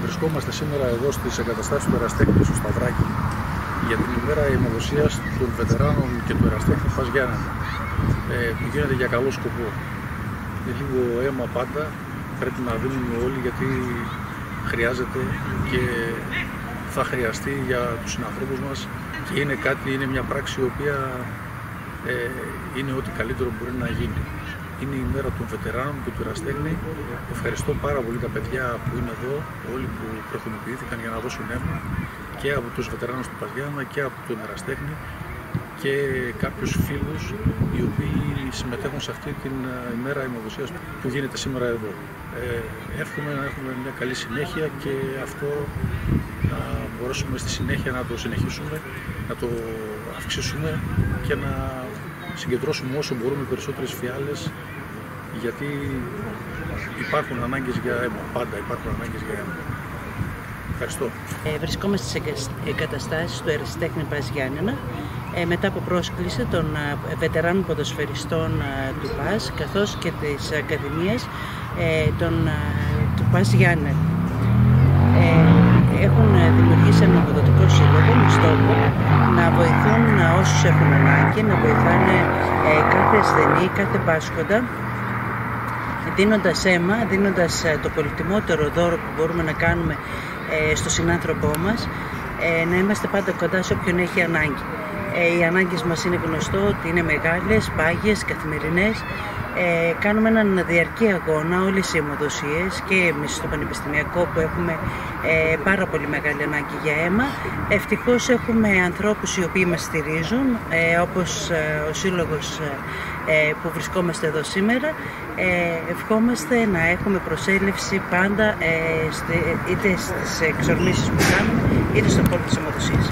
Βρισκόμαστε σήμερα εδώ στις εγκαταστάσεις του Εραστέχνη στο Σταυράκι για την ημέρα αιμοδοσίας των βετεράνων και του Εραστέχνη Πας Γιάννενα, που γίνεται για καλό σκοπό. Είναι λίγο αίμα πάντα, πρέπει να δίνουμε όλοι, γιατί χρειάζεται και θα χρειαστεί για τους συνανθρώπους μας, και είναι μια πράξη η οποία είναι ό,τι καλύτερο μπορεί να γίνει. Είναι η μέρα των βετεράνων και του Εραστέχνη. Ευχαριστώ πάρα πολύ τα παιδιά που είναι εδώ, όλοι που προθυμοποιήθηκαν για να δώσουν αίμα, και από τους βετεράνους του Πας Γιάννενα και από τον Εραστέχνη, και κάποιους φίλους οι οποίοι συμμετέχουν σε αυτή την ημέρα αιμοδοσίας που γίνεται σήμερα εδώ. Εύχομαι να έχουμε μια καλή συνέχεια και αυτό να μπορέσουμε στη συνέχεια να το συνεχίσουμε, να το αυξήσουμε και να συγκεντρώσουμε όσο μπορούμε περισσότερες φιάλες, γιατί υπάρχουν ανάγκες για αίμα, πάντα υπάρχουν ανάγκες για αίμα. Ευχαριστώ. Βρισκόμαστε στις εγκαταστάσεις του Εραστέχνη Πας Γιάννενα μετά από πρόσκληση των βετεράνων ποδοσφαιριστών του ΠΑΣ, καθώς και της Ακαδημίας του Πας Γιάννενα. Έχουν δημιουργήσει έναν αποδοτικό σύλλογο με στόχο να βοηθούν όσους έχουν ανάγκη, να βοηθάνε κάθε ασθενή, κάθε πάσχοντα, δίνοντας αίμα, δίνοντας το πολυτιμότερο δώρο που μπορούμε να κάνουμε στο συνάνθρωπό μας, να είμαστε πάντα κοντά σε όποιον έχει ανάγκη. Οι ανάγκες μας είναι γνωστό ότι είναι μεγάλες, πάγιες, καθημερινές. Κάνουμε έναν διαρκή αγώνα όλες οι αιμοδοσίες, και εμείς στο Πανεπιστημιακό που έχουμε πάρα πολύ μεγάλη ανάγκη για αίμα. Ευτυχώς έχουμε ανθρώπους οι οποίοι μας στηρίζουν, όπως ο σύλλογος που βρισκόμαστε εδώ σήμερα. Ευχόμαστε να έχουμε προσέλευση πάντα είτε στις εξορμήσεις που κάνουμε, είτε στον χώρο της αιμοδοσίας.